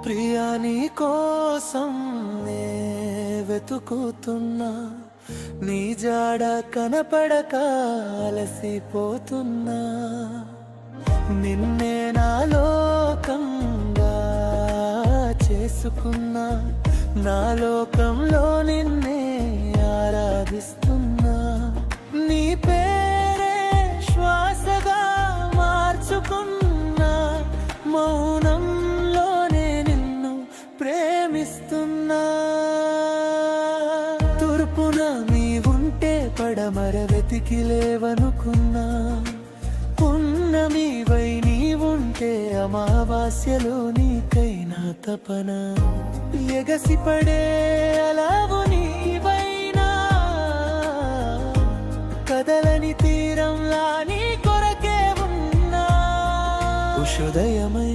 ప్రియా నీ కోసం నే వెతుకుతున్నా, నీ జాడ కనపడక అలసిపోతున్నా. నిన్నే నా లోకంగా చేసుకున్నా, నా లోకంలో నిన్నే ఆరాధిస్తున్నా. నీ పేరే శ్వాసగా మార్చుకున్నా, మౌనంలోనే నిన్ను ప్రేమిస్తున్నా. తూర్పున నీవుంటే పడమర వెతికి లేవనుకున్నా, పున్నమివై నీవుంటే అమావాస్యలో నీకైనా తపన. ఎగసిపడే అలావు నీవైనా, కదలని తీరంలా నీ కొరకే ఉన్నా. ఉషోదయమై